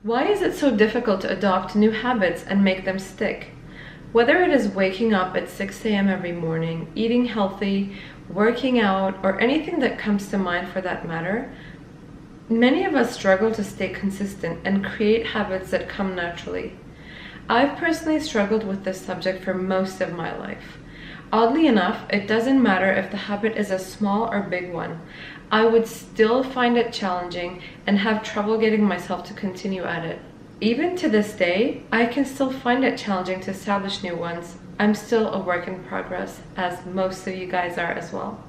Why is it so difficult to adopt new habits and make them stick? Whether it is waking up at 6 a.m. every morning, eating healthy, working out, or anything that comes to mind for that matter, many of us struggle to stay consistent and create habits that come naturally. I've personally struggled with this subject for most of my life. Oddly enough, it doesn't matter if the habit is a small or big one. I would still find it challenging and have trouble getting myself to continue at it. Even to this day, I can still find it challenging to establish new ones. I'm still a work in progress, as most of you guys are as well.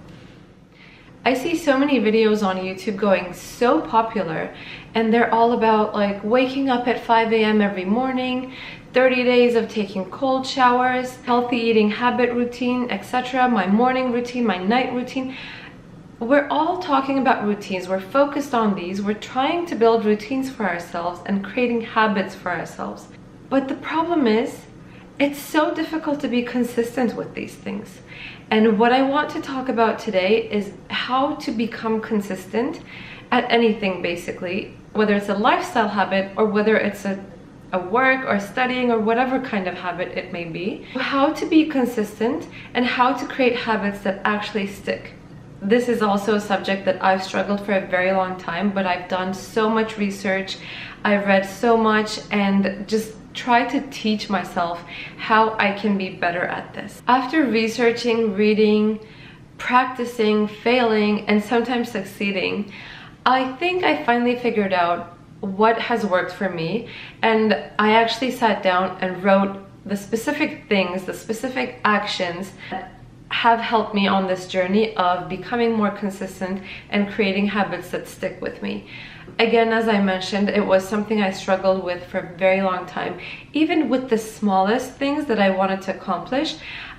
I see so many videos on YouTube going so popular, and they're all about like waking up at 5 a.m. every morning, 30 days of taking cold showers, healthy eating habit routine, etc., my morning routine, my night routine. We're all talking about routines. We're focused on these. We're trying to build routines for ourselves and creating habits for ourselves. But the problem is, it's so difficult to be consistent with these things. And what I want to talk about today is how to become consistent at anything, basically, whether it's a lifestyle habit or whether it's a work or studying or whatever kind of habit it may be. How to be consistent and how to create habits that actually stick. This is also a subject that I've struggled for a very long time, but I've done so much research, I've read so much, and just try to teach myself how I can be better at this. After researching, reading, practicing, failing, and sometimes succeeding, I think I finally figured out what has worked for me, and I actually sat down and wrote the specific things, the specific actions that have helped me on this journey of becoming more consistent and creating habits that stick with me. Again, as I mentioned, it was something I struggled with for a very long time. Even with the smallest things that I wanted to accomplish,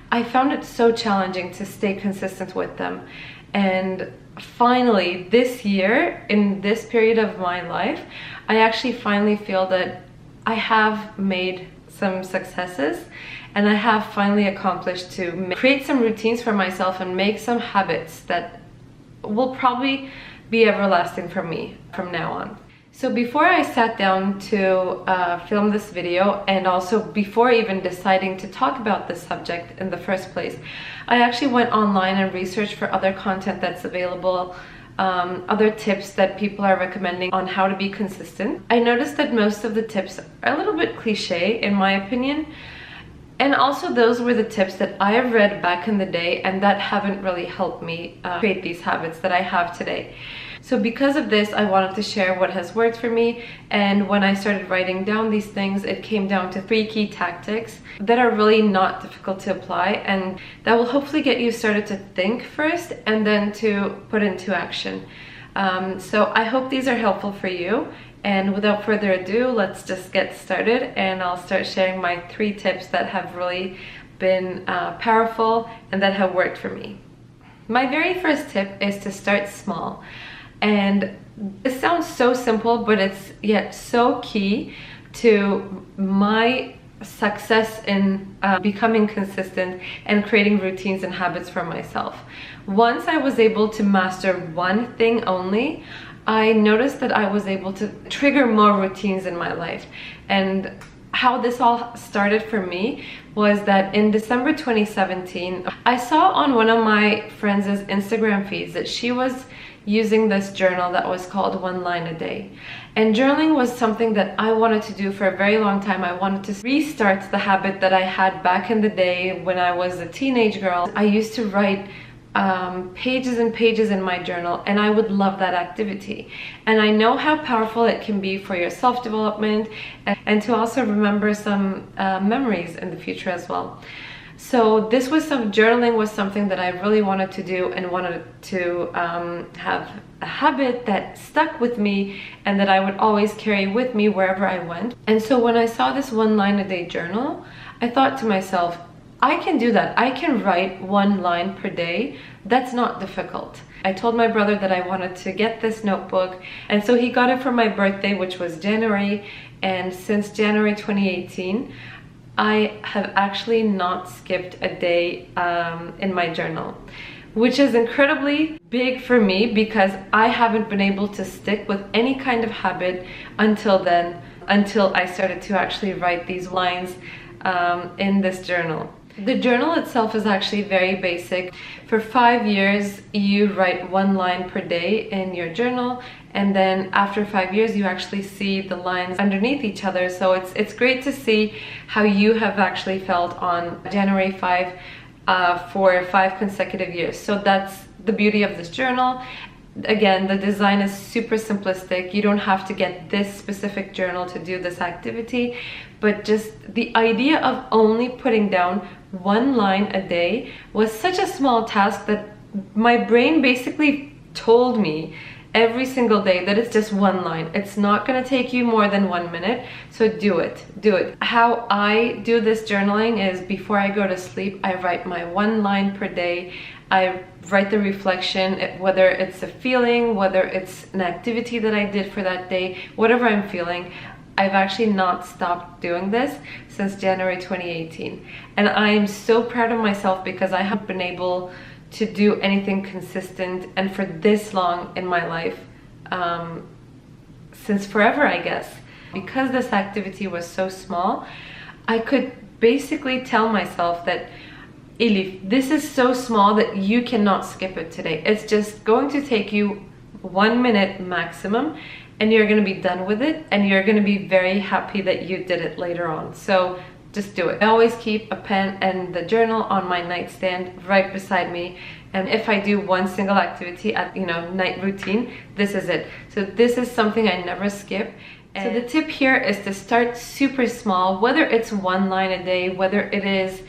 I found it so challenging to stay consistent with them. And finally, this year, in this period of my life, I actually finally feel that I have made some successes, and I have finally accomplished to create some routines for myself and make some habits that will probably be everlasting for me from now on. So before I sat down to film this video, and also before even deciding to talk about this subject in the first place, I actually went online and researched for other content that's available, other tips that people are recommending on how to be consistent. I noticed that most of the tips are a little bit cliche in my opinion, and also those were the tips that I have read back in the day and that haven't really helped me create these habits that I have today. So because of this, I wanted to share what has worked for me, and when I started writing down these things, it came down to 3 key tactics that are really not difficult to apply, and that will hopefully get you started to think first and then to put into action. So I hope these are helpful for you, and without further ado, let's just get started, and I'll start sharing my 3 tips that have really been powerful and that have worked for me. My very first tip is to start small. And this sounds so simple, but it's yet so key to my success in becoming consistent and creating routines and habits for myself. Once I was able to master one thing only, I noticed that I was able to trigger more routines in my life. And how this all started for me was that in December 2017, I saw on one of my friends' Instagram feeds that she was using this journal that was called One Line a Day. And journaling was something that I wanted to do for a very long time. I wanted to restart the habit that I had back in the day when I was a teenage girl. I used to write pages and pages in my journal, and I would love that activity. And I know how powerful it can be for your self-development and to also remember some memories in the future as well. So journaling was something that I really wanted to do and wanted to have a habit that stuck with me and that I would always carry with me wherever I went. And so when I saw this 1 line a day journal, I thought to myself, I can do that. I can write 1 line per day. That's not difficult. I told my brother that I wanted to get this notebook, and so he got it for my birthday, which was January, and since January 2018, I have actually not skipped a day in my journal, which is incredibly big for me because I haven't been able to stick with any kind of habit until then. until I started to actually write these lines in this journal. The journal itself is actually very basic. For 5 years, you write 1 line per day in your journal, and then after 5 years, you actually see the lines underneath each other. So it's great to see how you have actually felt on January 5 for 5 consecutive years. So that's the beauty of this journal. Again, the design is super simplistic. You don't have to get this specific journal to do this activity, but just the idea of only putting down 1 line a day was such a small task that my brain basically told me every single day that it's just 1 line. It's not going to take you more than 1 minute, so do it. How I do this journaling is before I go to sleep, I write my 1 line per day. I write the reflection, whether it's a feeling, whether it's an activity that I did for that day, whatever I'm feeling. I've actually not stopped doing this since January 2018. And I am so proud of myself because I haven't been able to do anything consistent and for this long in my life, since forever, I guess. Because this activity was so small, I could basically tell myself that, Elif, this is so small that you cannot skip it today. It's just going to take you 1 minute maximum, and you're going to be done with it, and you're going to be very happy that you did it later on. So just do it. I always keep a pen and the journal on my nightstand right beside me, and if I do one single activity at night routine, this is it. So this is something I never skip. And so the tip here is to start super small, whether it's 1 line a day, whether it is,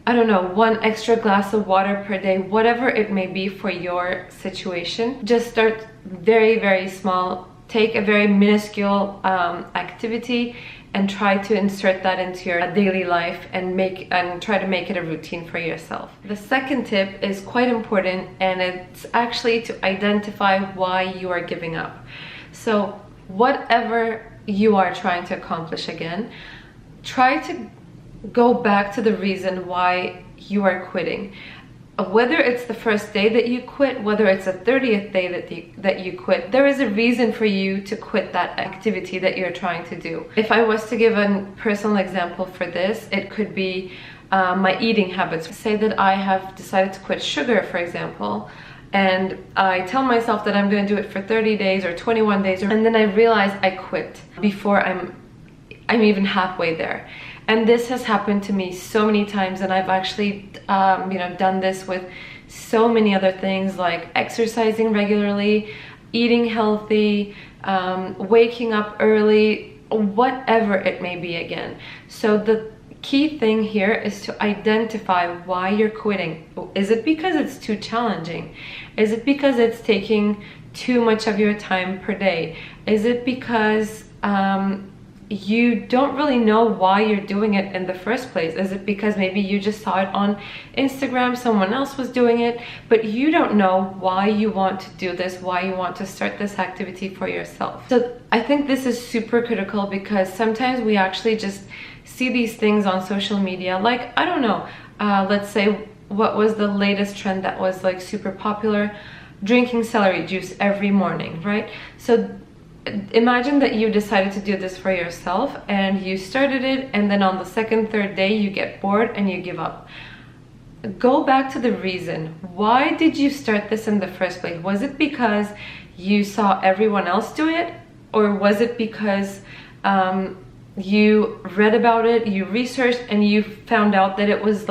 I don't know, 1 extra glass of water per day, whatever it may be for your situation. Just start very, very small. Take a very minuscule activity and try to insert that into your daily life and try to make it a routine for yourself. The second tip is quite important, and it's actually to identify why you are giving up. So whatever you are trying to accomplish, again, try to go back to the reason why you are quitting. Whether it's the first day that you quit, whether it's the 30th day that you quit, there is a reason for you to quit that activity that you're trying to do. If I was to give a personal example for this, it could be my eating habits. Say that I have decided to quit sugar, for example, and I tell myself that I'm going to do it for 30 days or 21 days, and then I realize I quit before I'm even halfway there. And this has happened to me so many times, and I've actually done this with so many other things, like exercising regularly, eating healthy, waking up early, whatever it may be again. So the key thing here is to identify why you're quitting. Is it because it's too challenging? Is it because it's taking too much of your time per day? Is it because you don't really know why you're doing it in the first place? Is it because maybe you just saw it on Instagram, someone else was doing it, but you don't know why you want to do this, why you want to start this activity for yourself? So I think this is super critical, because sometimes we actually just see these things on social media, like, I don't know, let's say, what was the latest trend that was like super popular? Drinking celery juice every morning, right? So imagine that you decided to do this for yourself, and you started it, and then on the 2nd, 3rd day you get bored and you give up. Go back to the reason. Why did you start this in the first place? Was it because you saw everyone else do it, or was it because you read about it, you researched, and you found out that it was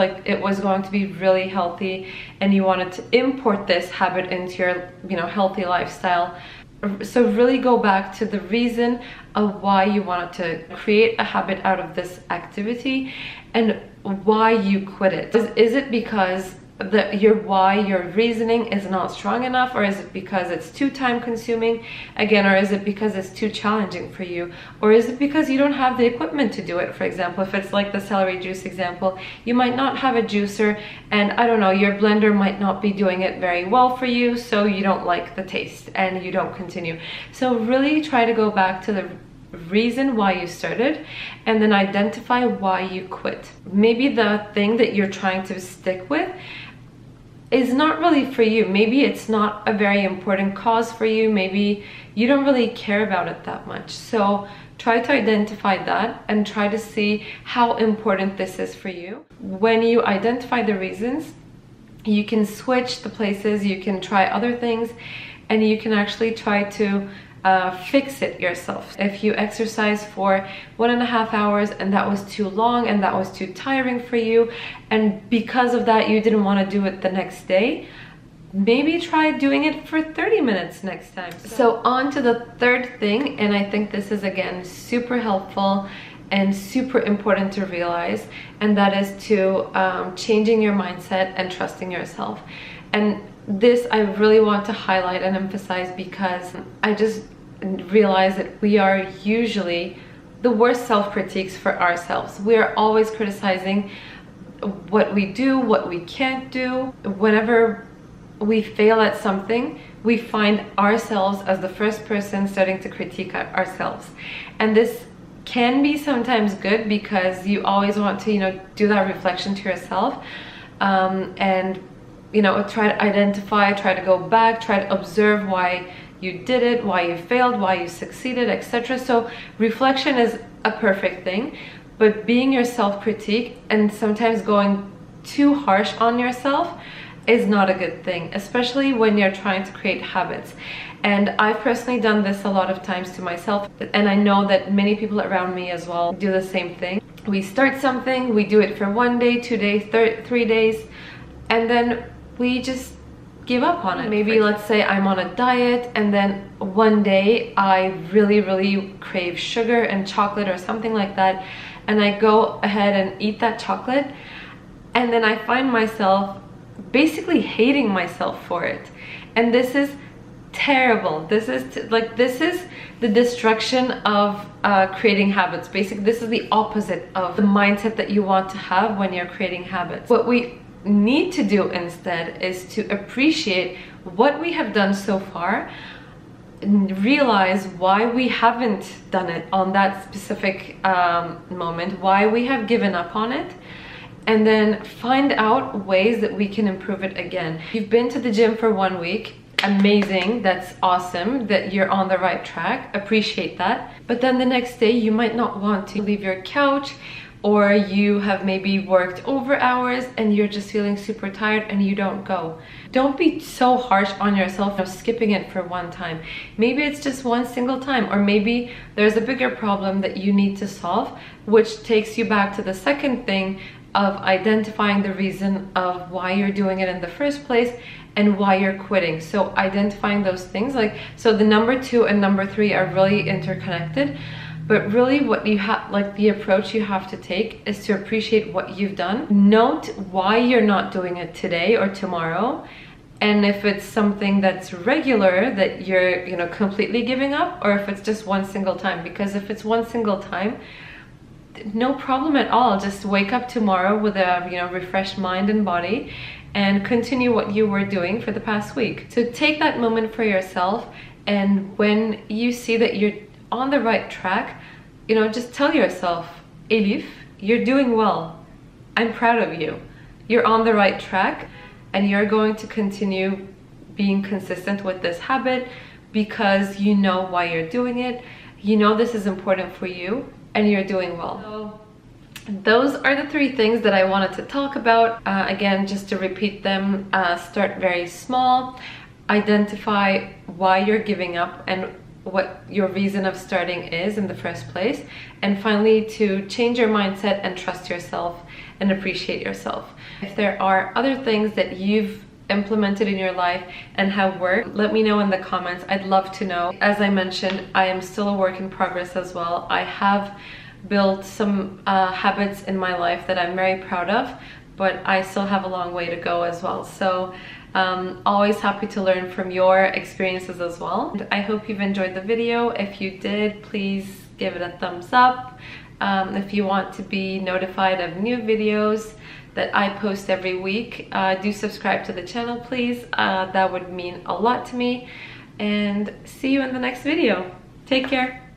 going to be really healthy, and you wanted to import this habit into your healthy lifestyle? So really go back to the reason of why you wanted to create a habit out of this activity, and why you quit it. Is it because your reasoning is not strong enough, or is it because it's too time consuming, again, or is it because it's too challenging for you, or is it because you don't have the equipment to do it? For example, if it's like the celery juice example, you might not have a juicer, and I don't know, your blender might not be doing it very well for you, so you don't like the taste and you don't continue. So really try to go back to the reason why you started, and then identify why you quit. Maybe the thing that you're trying to stick with is not really for you. Maybe it's not a very important cause for you. Maybe you don't really care about it that much. So Try to identify that and try to see how important this is for you. When you identify the reasons, you can switch the places, you can try other things, and you can actually try to fix it yourself. If you exercise for 1.5 hours and that was too long and that was too tiring for you, and because of that you didn't want to do it the next day, maybe try doing it for 30 minutes next time. So on to the third thing, and I think this is again super helpful and super important to realize, and that is to changing your mindset and trusting yourself. And this I really want to highlight and emphasize, because I just realized that we are usually the worst self-critiques for ourselves. We are always criticizing what we do, what we can't do. Whenever we fail at something, we find ourselves as the first person starting to critique ourselves. And this can be sometimes good, because you always want to, you know, do that reflection to yourself, and, you know, try to identify, try to go back, try to observe why you did it, why you failed, why you succeeded, etc. So reflection is a perfect thing, but being your self-critique and sometimes going too harsh on yourself is not a good thing, especially when you're trying to create habits. And I've personally done this a lot of times to myself, and I know that many people around me as well do the same thing. We start something, we do it for 1 day, 2 days, 3 days, and then we just give up on it. Maybe let's say I'm on a diet, and then one day I really crave sugar and chocolate or something like that, and I go ahead and eat that chocolate, and then I find myself basically hating myself for it. And this is terrible. This is this is the destruction of creating habits. Basically, this is the opposite of the mindset that you want to have when you're creating habits. What we need to do instead is to appreciate what we have done so far, and realize why we haven't done it on that specific moment, why we have given up on it, and then find out ways that we can improve it again. You've been to the gym for 1 week, amazing, that's awesome that you're on the right track, appreciate that. But then the next day you might not want to leave your couch, or you have maybe worked over hours and you're just feeling super tired and you don't go. Don't be so harsh on yourself of skipping it for one time. Maybe it's just one single time, or maybe there's a bigger problem that you need to solve, which takes you back to the second thing of identifying the reason of why you're doing it in the first place and why you're quitting. So identifying those things, so the number 2 and number 3 are really interconnected. But really what you have, the approach you have to take is to appreciate what you've done. Note why you're not doing it today or tomorrow. And if it's something that's regular that you're, completely giving up, or if it's just one single time. Because if it's one single time, no problem at all. Just wake up tomorrow with a, refreshed mind and body and continue what you were doing for the past week. So take that moment for yourself, and when you see that you're on the right track, just tell yourself, Elif, you're doing well. I'm proud of you. You're on the right track, and you're going to continue being consistent with this habit because you know why you're doing it. You know this is important for you, and you're doing well. So those are the 3 things that I wanted to talk about. Again, just to repeat them, start very small, identify why you're giving up and what your reason of starting is in the first place, and finally to change your mindset and trust yourself and appreciate yourself. If there are other things that you've implemented in your life and have worked, let me know in the comments. I'd love to know. As I mentioned, I am still a work in progress as well. I have built some habits in my life that I'm very proud of, but I still have a long way to go as well. So always happy to learn from your experiences as well. And I hope you've enjoyed the video. If you did, please give it a thumbs up. If you want to be notified of new videos that I post every week, do subscribe to the channel, please. That would mean a lot to me. And see you in the next video. Take care.